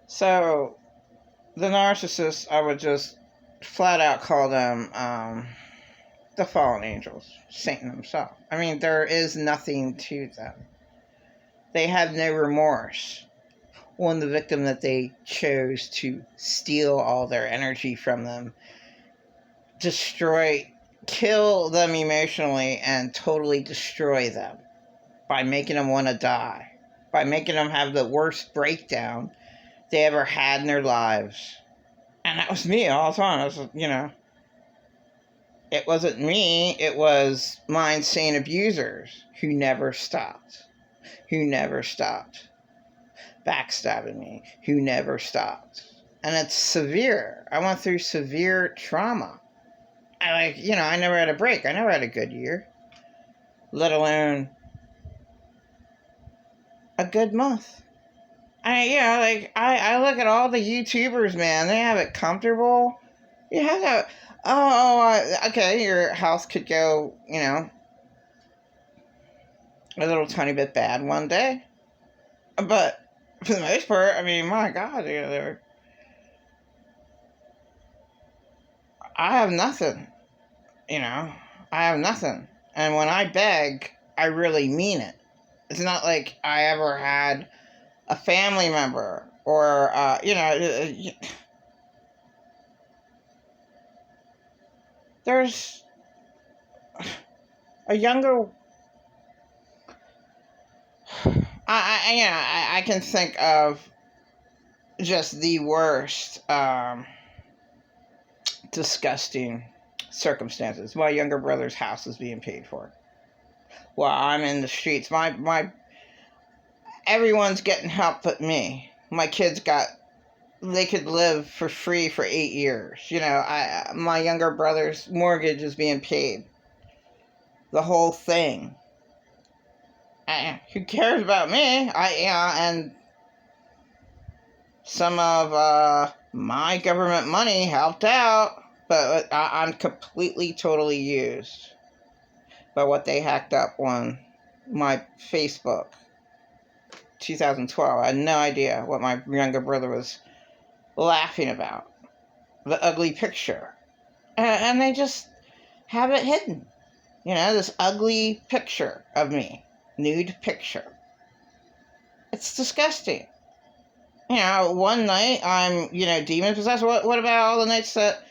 So, the narcissists, I would just flat out call them the fallen angels, Satan himself. I mean, there is nothing to them. They have no remorse on the victim that they chose to steal all their energy from them, destroy, kill them emotionally, and totally destroy them by making them want to die, by making them have the worst breakdown they ever had in their lives. And that was me all the time. It was, it wasn't me, it was my insane abusers who never stopped. Backstabbing me, who never stopped. And it's severe. I went through severe trauma. I never had a break. I never had a good year, let alone a good month. I look at all the YouTubers, man. They have it comfortable. You have that. Okay, your health could go, a little tiny bit bad one day. But for the most part, I mean, my God, I have nothing. I have nothing. And when I beg, I really mean it. It's not like I ever had a family member or, there's a younger. I can think of just the worst, disgusting circumstances. My younger brother's house is being paid for while I'm in the streets. Everyone's getting help but me. My kids they could live for free for 8 years. My younger brother's mortgage is being paid. The whole thing. Who cares about me? And some of my government money helped out, but I'm completely, totally used by what they hacked up on my Facebook. 2012. I had no idea what my younger brother was laughing about. The ugly picture. And they just have it hidden. This ugly picture of me. Nude picture. It's disgusting. One night I'm, demon possessed. What about all the nights that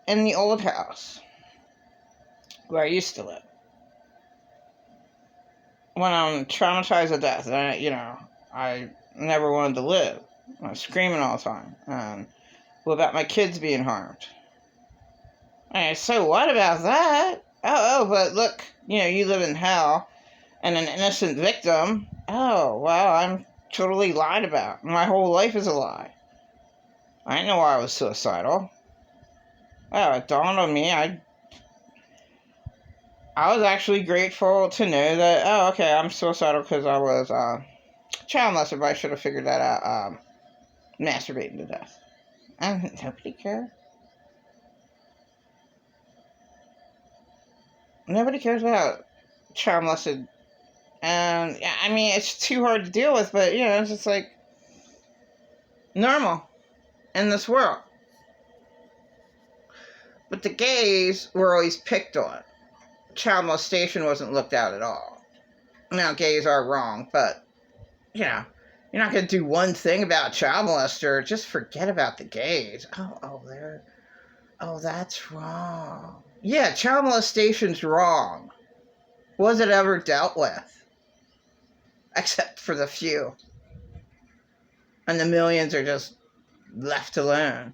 in the old house where I used to live? When I'm traumatized to death, I never wanted to live. I was screaming all the time. And what about my kids being harmed? So what about that? But look, you live in hell, and an innocent victim. Oh, well, I'm totally lied about. My whole life is a lie. I didn't know why I was suicidal. Oh, it dawned on me. I was actually grateful to know that, I'm suicidal because I was child molested, but I should have figured that out, masturbating to death. And nobody cared. Nobody cares about child molested. And, it's too hard to deal with, but, it's just like normal in this world. But the gays were always picked on. Child molestation wasn't looked at all. Now, gays are wrong, but, you're not going to do one thing about child molester. Just forget about the gays. That's wrong. Yeah, child molestation's wrong. Was it ever dealt with? Except for the few. And the millions are just left alone.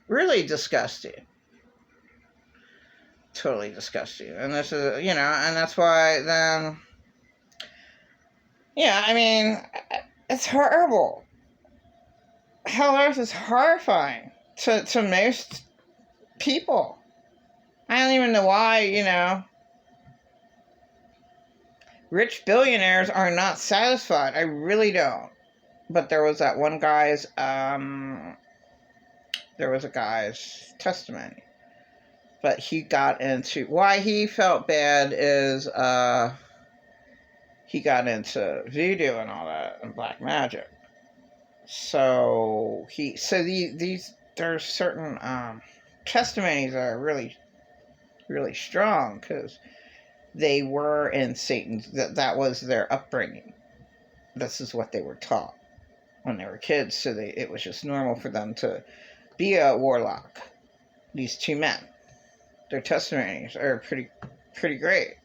Really disgusting. Totally disgusting. And this is, and that's why then, it's horrible. Hell Earth is horrifying to most people. I don't even know why, rich billionaires are not satisfied. I really don't. But there was that one guy's, testimony. But he got into, why he felt bad is, he got into voodoo and all that and black magic. So these there's certain testimonies that are really really strong because they were in Satan's, that was their upbringing. This is what they were taught when they were kids. So it was just normal for them to be a warlock. These two men, their testimonies are pretty great.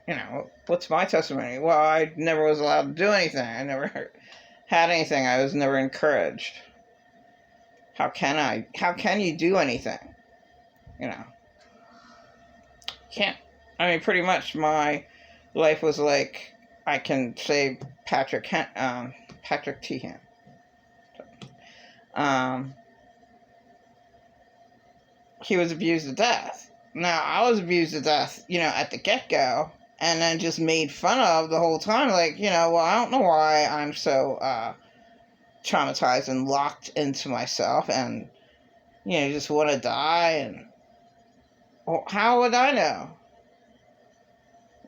You know, what's my testimony? Well, I never was allowed to do anything. I never had anything. I was never encouraged. How can you do anything? You know, can't. I mean, pretty much my life was like, I can say Patrick Teahan. He was abused to death. Now, I was abused to death, you know, at the get-go, and then just made fun of the whole time. Like, you know, well, I don't know why I'm so traumatized and locked into myself and, you know, just want to die. And well, how would I know?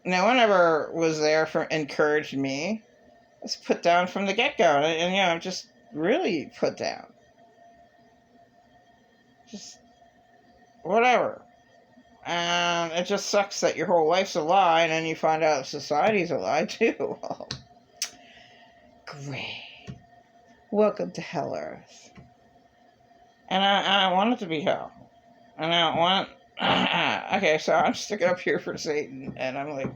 No one ever was there for encouraged me. I was put down from the get-go, and you know, I'm just really put down. Just whatever. And it just sucks that your whole life's a lie, and then you find out society's a lie too. Oh, great. Welcome to Hell Earth. And I want it to be hell. And I don't want... Okay, so I'm sticking up here for Satan, and I'm like,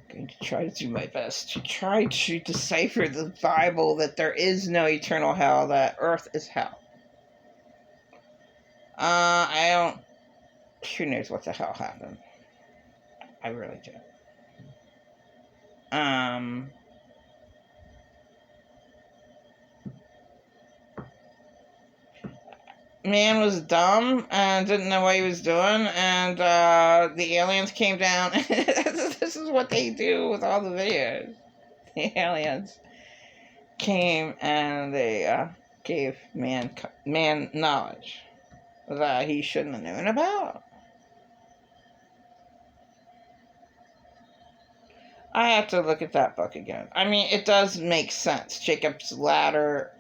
going to try to do my best to try to decipher the Bible that there is no eternal hell, that earth is hell. I don't... Who knows what the hell happened? I really do. Man was dumb and didn't know what he was doing, and the aliens came down. This is what they do with all the videos. The aliens came and they gave man knowledge that he shouldn't have known about. I have to look at that book again. I mean, it does make sense. Jacob's Ladder,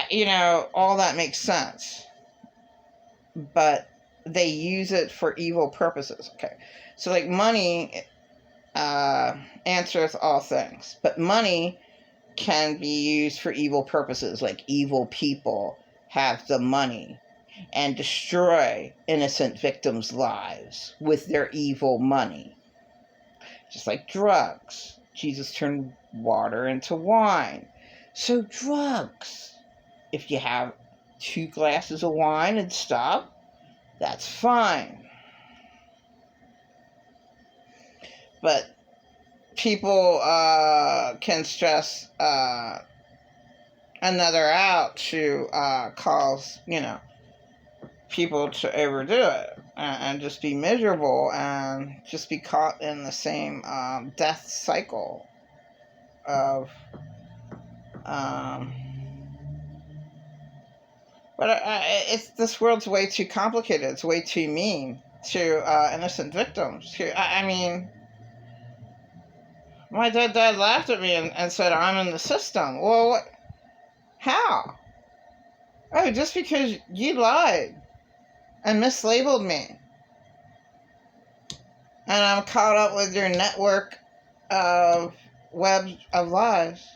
you know, all that makes sense. But they use it for evil purposes. Okay. So, like, money answereth all things. But money can be used for evil purposes. Like, evil people have the money and destroy innocent victims' lives with their evil money. Just like drugs. Jesus turned water into wine. So drugs. If you have 2 glasses of wine and stop, that's fine. But people can stress another out to cause, you know, people to overdo it and just be miserable and just be caught in the same death cycle of but it's, this world's way too complicated. It's way too mean to innocent victims. I mean, my dad laughed at me and said, I'm in the system. Well, what? How? Oh, just because you lied and mislabeled me. And I'm caught up with your network of webs of lies.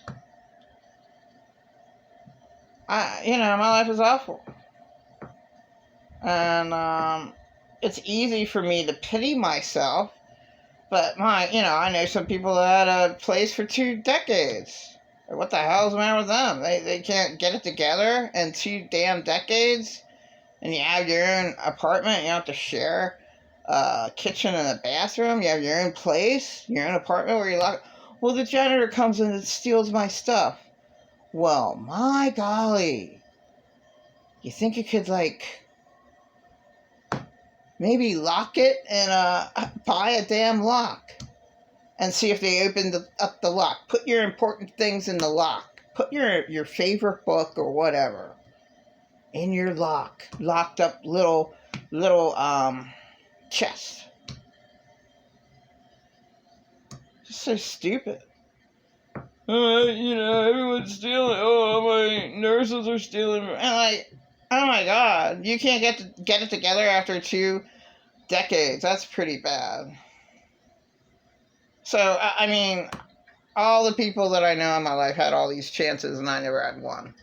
You know, my life is awful. And it's easy for me to pity myself. But you know, I know some people that had a place for 2 decades. What the hell's the matter with them? They can't get it together in 2 damn decades. And you have your own apartment. You don't have to share a kitchen and a bathroom. You have your own place, your own apartment where you lock. Well, the janitor comes in and steals my stuff. Well, my golly. You think you could, like, maybe lock it and buy a damn lock and see if they opened up the lock. Put your important things in the lock. Put your favorite book or whatever in your locked up little chest. So stupid. Everyone's stealing. Oh, my nurses are stealing. And like, oh my God, you can't get it together after 2 decades. That's pretty bad. So, I mean, all the people that I know in my life had all these chances, and I never had one.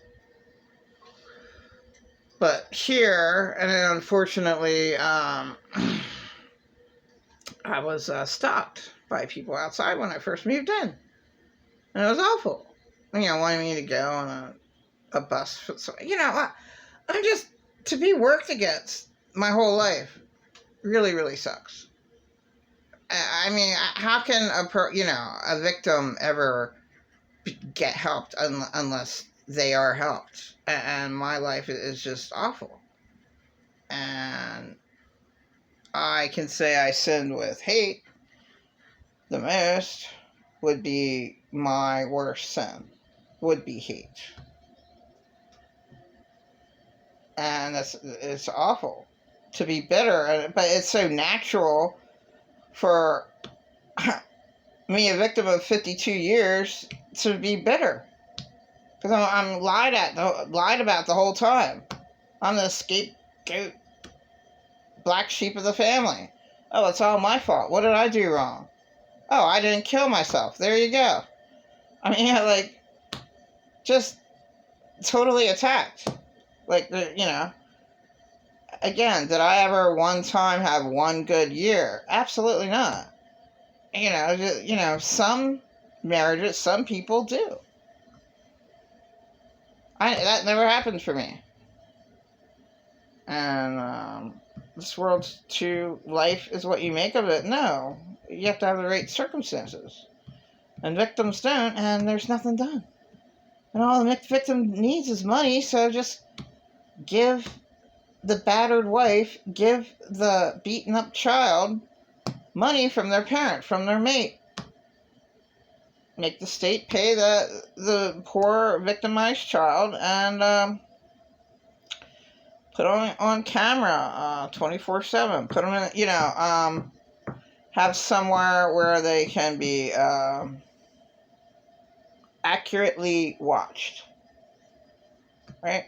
But here, and then unfortunately, I was stopped by people outside when I first moved in. And it was awful. Wanting me to go on a bus. So, I'm just, to be worked against my whole life really, really sucks. I mean, how can a victim ever get helped unless they are helped? And my life is just awful. And I can say I sinned with hate. The most would be my worst sin, would be hate. And it's awful to be bitter, but it's so natural for me, a victim of 52 years, to be bitter. Because I'm lied about the whole time. I'm the scapegoat, black sheep of the family. Oh, it's all my fault. What did I do wrong? Oh, I didn't kill myself. There you go. I mean, just totally attacked. Again, did I ever one time have one good year? Absolutely not. Some marriages, some people do. That never happened for me. And this world's too, life is what you make of it. No, you have to have the right circumstances. And victims don't, and there's nothing done. And all the victim needs is money, so just give the battered wife, give the beaten up child money from their parent, from their mate. Make the state pay the poor victimized child, and put on camera 24/7. Put them in, have somewhere where they can be accurately watched. Right?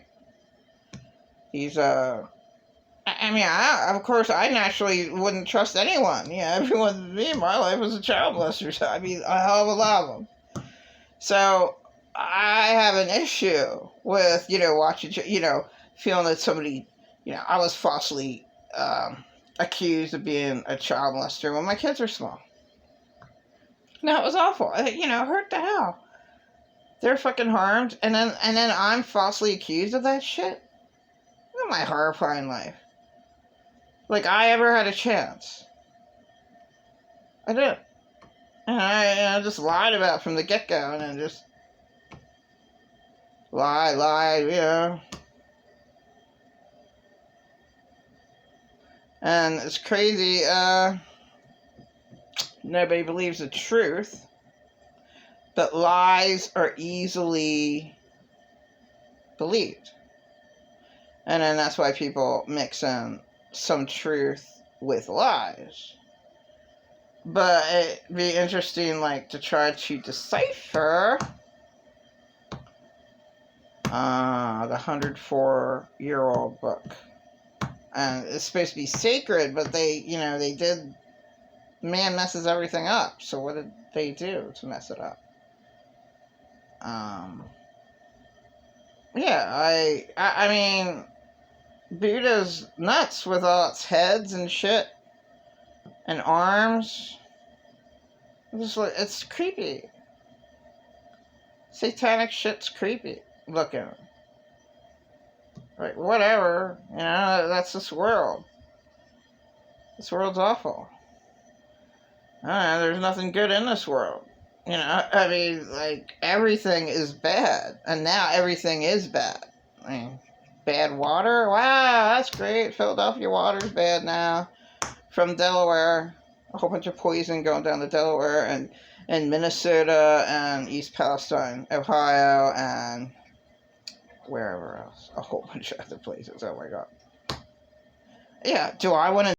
These of course, I naturally wouldn't trust anyone. Everyone, me in my life was a child molester. So, I mean, a hell of a lot of them. So, I have an issue with, watching, feeling that somebody, I was falsely accused of being a child molester when my kids were small. No, it was awful. Hurt the hell. They're fucking harmed, and then I'm falsely accused of that shit. Look at my horrifying life. Like I ever had a chance. I did. And I just lied about it from the get-go, and then just lied. And it's crazy, nobody believes the truth, but lies are easily believed. And then that's why people mix in some truth with lies. But it'd be interesting, to try to decipher the 104-year-old book. And it's supposed to be sacred, but they did, man messes everything up. So what did they do to mess it up? I mean, Buddha's nuts with all its heads and shit and arms. It's creepy. Satanic shit's creepy looking. Whatever, that's this world. This world's awful. There's nothing good in this world. Everything is bad. And now everything is bad. Bad water? Wow, that's great. Philadelphia water's bad now. From Delaware. A whole bunch of poison going down to Delaware and Minnesota and East Palestine, Ohio, and wherever else. A whole bunch of other places. Oh my God. Yeah, do I want to